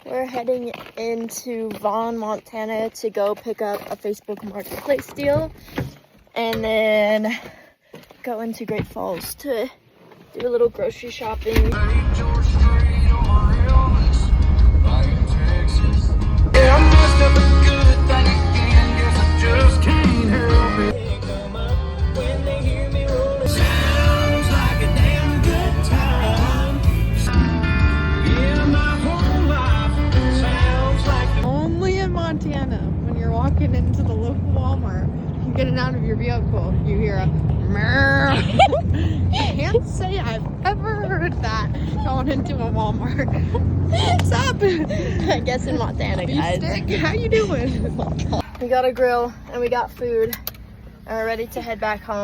We're heading into Vaughn, Montana to go pick up a Facebook Marketplace deal and then go into Great Falls to do a little grocery shopping. Only in Montana, when you're walking into the local Walmart, you're getting out of your vehicle, you hear a murr. I can't say I've ever heard that going into a Walmart. What's up? I guess in Montana, guys. Beefsteak, how you doing? We got a grill and we got food and we're ready to head back home.